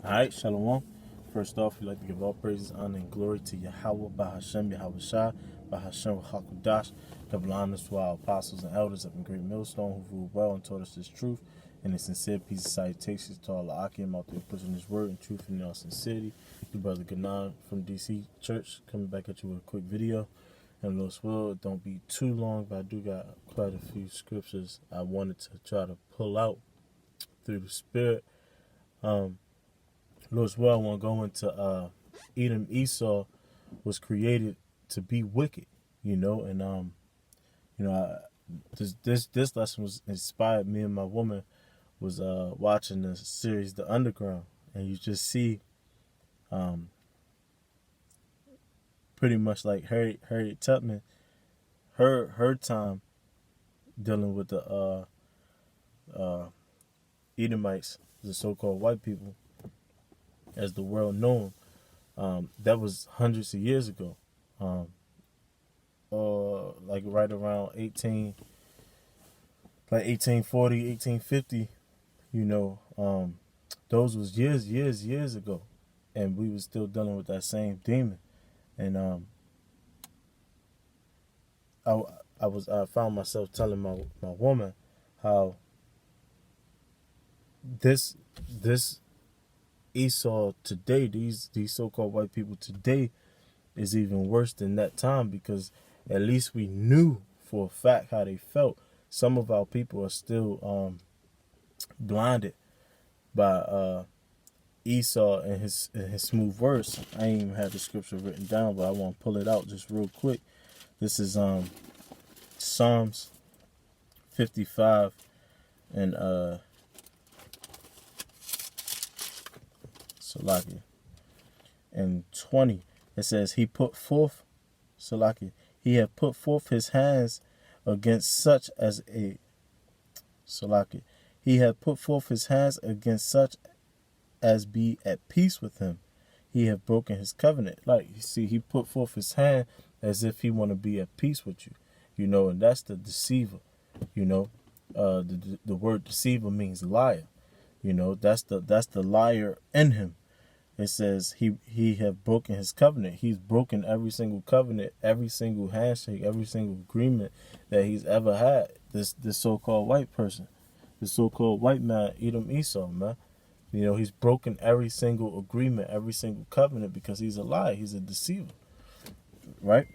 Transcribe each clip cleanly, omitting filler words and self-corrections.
Alright, Shalom. First off, we'd like to give all praises, honor, and glory to Yahweh, Bahashem, Yahweh Shai, Bahashem, Hakudash. Double honors to our apostles and elders up in Great Millstone who ruled well and taught us this truth. And a sincere peace and salutations to all the Akim out there pushing this word and truth in all sincerity. Your brother Ganan from DC Church coming back at you with a quick video. And Lord's will, it don't be too long, but I do got quite a few scriptures I wanted to try to pull out through the Spirit. Lord's will, I want to go into Edom. Esau was created to be wicked, and this lesson was inspired. Me and my woman was watching the series The Underground, and you just see pretty much like Harriet Tubman, her time dealing with the Edomites, the so-called white people, as the world knew them. That was hundreds of years ago, like right around 1840, 1850. Those was years ago, and we was still dealing with that same demon. And I found myself telling my woman how this Esau today, these so-called white people today, is even worse than that time, because at least we knew for a fact how they felt. Some of our people are still blinded by Esau and his smooth words. I ain't even have the scripture written down, but I want to pull it out just real quick. This is Psalms 55 and Salakia and 20. It says, he had put forth his hands against such as a Salakia. He had put forth his hands against such as be at peace with him. He have broken his covenant. Like, you see, he put forth his hand as if he want to be at peace with you, and that's the deceiver. The word deceiver means liar. That's the liar in him. It says he have broken his covenant. He's broken every single covenant, every single handshake, every single agreement that he's ever had. This so-called white person, this so-called white man, Edom Esau, man. He's broken every single agreement, every single covenant, because he's a liar. He's a deceiver, right?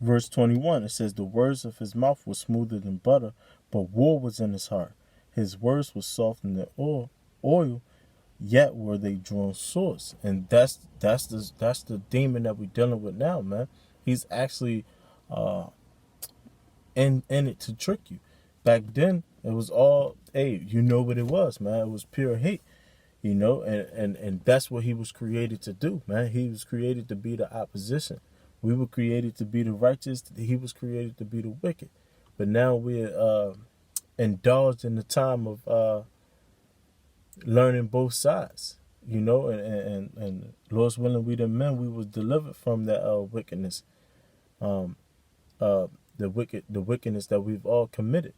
Verse 21, it says, the words of his mouth were smoother than butter, but war was in his heart. His words were softer than oil, yet were they drawn swords. And that's the demon that we're dealing with now, man. He's actually in it to trick you. Back then, it was all, hey, you know what it was, man. It was pure hate, and that's what he was created to do, man. He was created to be the opposition. We were created to be the righteous. He was created to be the wicked. But now we're indulged in the time of learning both sides, and Lord's willing, we the men, we was delivered from that wickedness, the wickedness that we've all committed,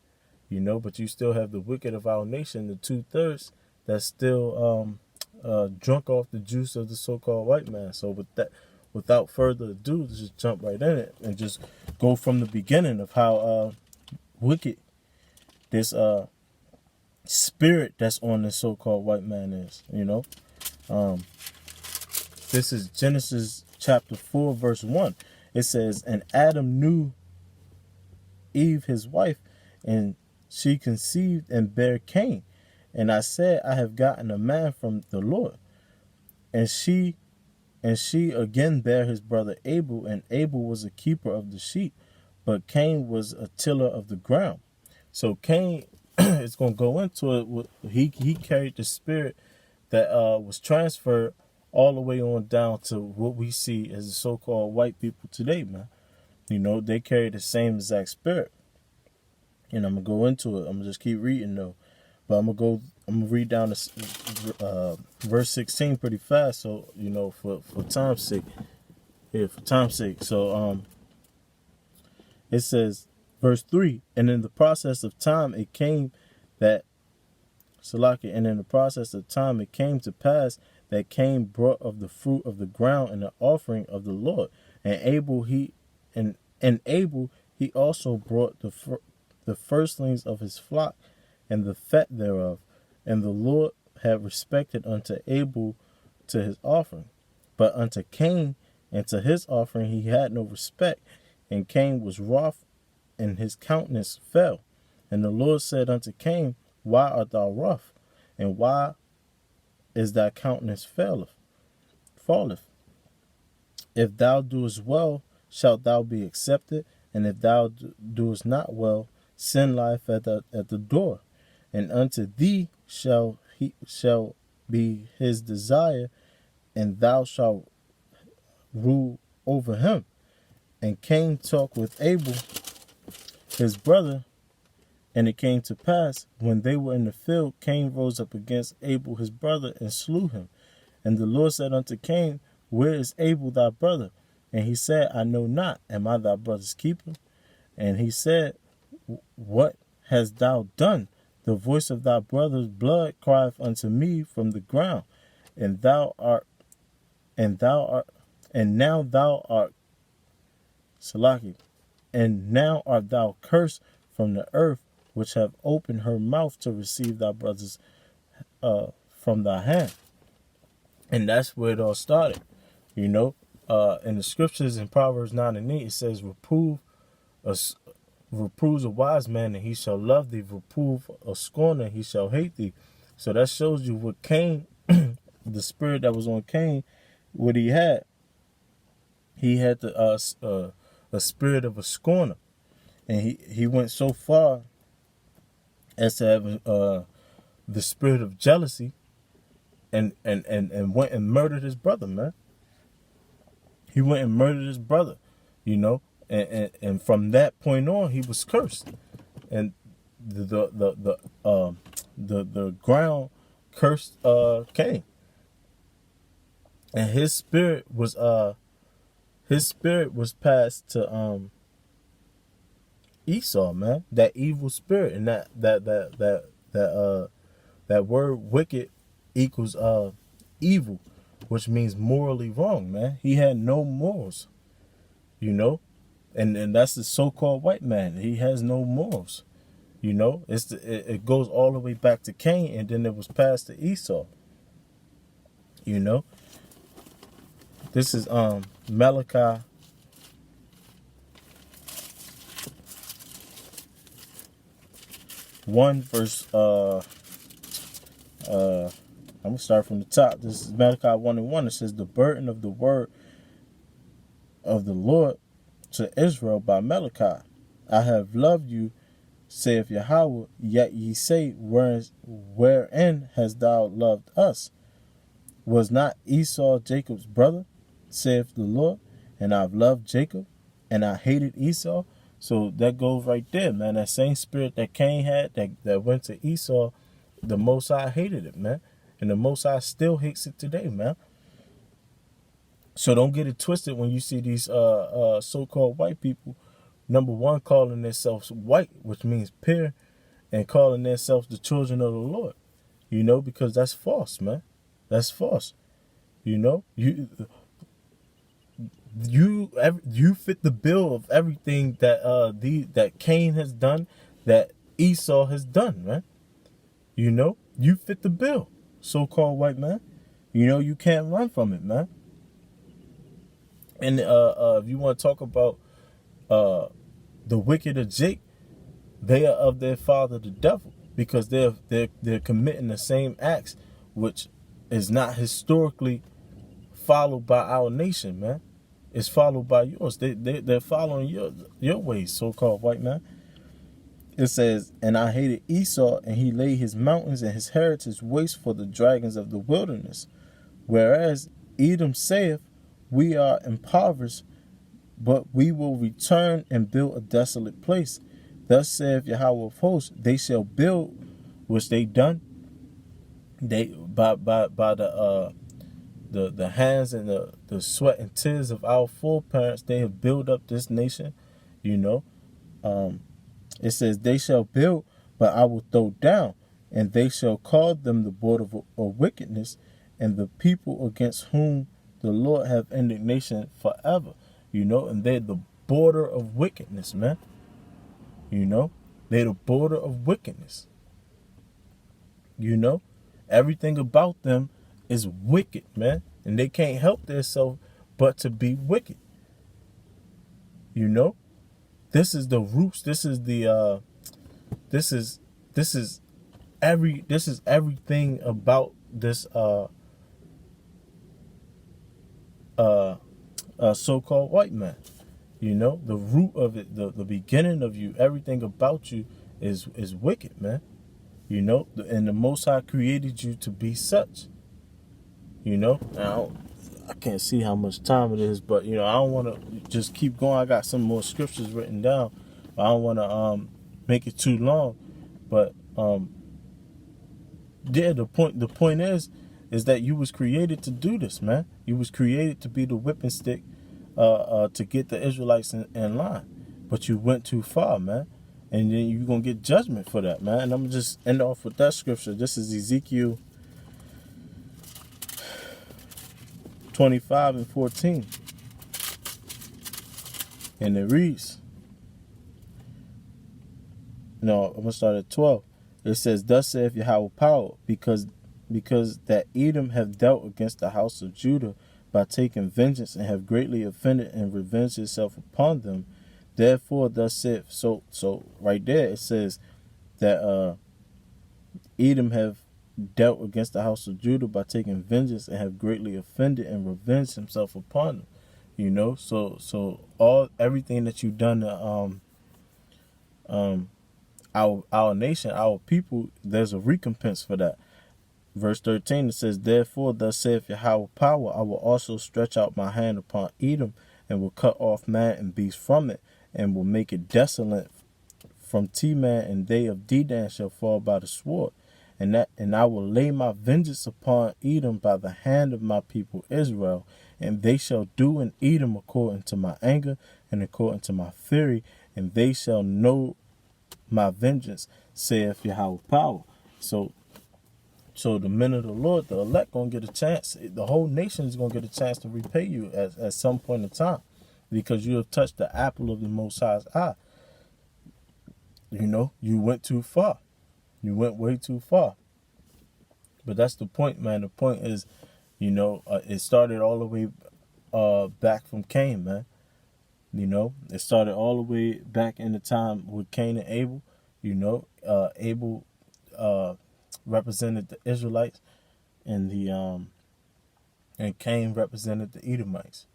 but you still have the wicked of our nation, the 2/3, that's still drunk off the juice of the so-called white man. So without further ado, let's just jump right in it and just go from the beginning of how wicked this spirit that's on this so-called white man is. This is Genesis chapter 4 verse 1. It says, and Adam knew Eve his wife, and she conceived and bare Cain. And I said, I have gotten a man from the Lord. And she again bare his brother Abel, and Abel was a keeper of the sheep, but Cain was a tiller of the ground. So Cain, it's going to go into it. He carried the spirit that was transferred all the way on down to what we see as the so-called white people today, man. They carry the same exact spirit. And I'm going to go into it. I'm going to just keep reading, though. But I'm going to read down to verse 16 pretty fast, so, for time's sake. For time's sake. So, it says, verse 3, and in the process of time it came that Salaki, and in the process of time it came to pass that Cain brought of the fruit of the ground and the offering of the Lord, and Abel he also brought the firstlings of his flock and the fat thereof, and the Lord had respected unto Abel to his offering, but unto Cain and to his offering he had no respect, and Cain was wroth, and his countenance fell. And the Lord said unto Cain, Why art thou wroth? And why is thy countenance falleth? If thou doest well, shalt thou be accepted, and if thou doest not well, sin lieth at the door, and unto thee shall be his desire, and thou shalt rule over him. And Cain talked with Abel his brother, and it came to pass, when they were in the field, Cain rose up against Abel his brother, and slew him. And the Lord said unto Cain, Where is Abel thy brother? And he said, I know not. Am I thy brother's keeper? And he said, What hast thou done? The voice of thy brother's blood crieth unto me from the ground. And now thou art Salaki, and now art thou cursed from the earth, which have opened her mouth to receive thy brothers from thy hand. And that's where it all started. In the scriptures in Proverbs 9 and 8, it says, reproves a wise man, and he shall love thee. Reprove a scorner, he shall hate thee. So that shows you what Cain, the spirit that was on Cain, what he had. He had a spirit of a scorner. And he went so far as to have the spirit of jealousy and went and murdered his brother, man. He went and murdered his brother, and from that point on he was cursed. And the ground cursed Cain. And his spirit was passed to Esau, man. That evil spirit, and that word wicked equals evil, which means morally wrong, man. He had no morals, and that's the so-called white man. He has no morals, it goes all the way back to Cain, and then it was passed to Esau. This is Malachi 1 verse I'm gonna start from the top. This is Malachi 1 and 1. It says, the burden of the word of the Lord to Israel by Malachi. I have loved you, saith Yahweh, yet ye say, wherein hast thou loved us? Was not Esau Jacob's brother, saith the Lord, and I've loved Jacob, and I hated Esau? So that goes right there, man. That same spirit that Cain had, that went to Esau, the Most High hated it, man. And the Most High still hates it today, man. So don't get it twisted when you see these so-called white people, number one, calling themselves white, which means pure, and calling themselves the children of the Lord. Because that's false, man. That's false. You fit the bill of everything that that Cain has done, that Esau has done, man. You fit the bill, so-called white man. You can't run from it, man. And if you want to talk about the wicked of Jake, they are of their father the devil, because they're committing the same acts, which is not historically followed by our nation, man. It's followed by yours. They're following your ways, so-called white man. It says, and I hated Esau, and he laid his mountains and his heritage waste for the dragons of the wilderness. Whereas Edom saith, we are impoverished, but we will return and build a desolate place. Thus saith Yahweh of hosts, they shall build, which they done. They by the hands and the sweat and tears of our foreparents, they have built up this nation. It says they shall build, but I will throw down. and they shall call them the border of wickedness, and the people against whom the Lord have indignation forever. And they're the border of wickedness, man. They're the border of wickedness. Everything about them is wicked, man. And they can't help themselves but to be wicked. This is the roots. This is the this is everything about this so-called white man. The root of it, the beginning of you, everything about you is wicked, man. And the Most High created you to be such. Now I can't see how much time it is, but I don't want to just keep going. I got some more scriptures written down, but I don't want to make it too long. But yeah, the point is that you was created to do this, man. You was created to be the whipping stick to get the Israelites in line, but you went too far, man. And then you're going to get judgment for that, man. And I'm going to just end off with that scripture. This is Ezekiel 25:14. And it reads, no, I'm going to start at 12. It says, thus saith Yahweh power, because that Edom have dealt against the house of Judah by taking vengeance, and have greatly offended and revenged itself upon them. Therefore, thus saith, so right there it says that Edom have dealt against the house of Judah by taking vengeance, and have greatly offended and revenged himself upon them. So everything that you've done to our nation, our people, there's a recompense for that. Verse 13, it says, therefore, thus saith Yahweh power, I will also stretch out my hand upon Edom, and will cut off man and beast from it, and will make it desolate from Teman, and they of Dedan shall fall by the sword. And I will lay my vengeance upon Edom by the hand of my people Israel, and they shall do in Edom according to my anger and according to my fury, and they shall know my vengeance, saith Yahweh power. So the men of the Lord, the elect, gonna get a chance. The whole nation is gonna get a chance to repay you at some point in time, because you have touched the apple of the Most High's eye. You went too far. You went way too far. But that's the point, man. The point is, it started all the way back from Cain, man. It started all the way back in the time with Cain and Abel. Abel represented the Israelites, and and Cain represented the Edomites.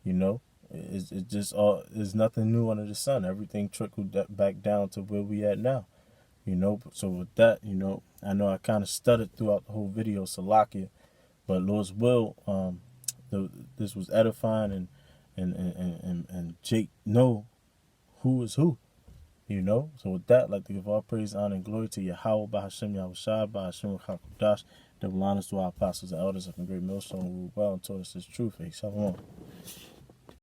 It's just there's nothing new under the sun. Everything trickled back down to where we at now. So with that, I know I kind of stuttered throughout the whole video, Salakia, but Lord's will, this was edifying, and Jake know who is who. So with that, I'd like to give all praise, honor, and glory to Yahweh, by Hashem, Yahweh Shai, by Hashem, Chakudash, double honors to our apostles and elders of the great millstone who rule well and taught us his truth. Shalom.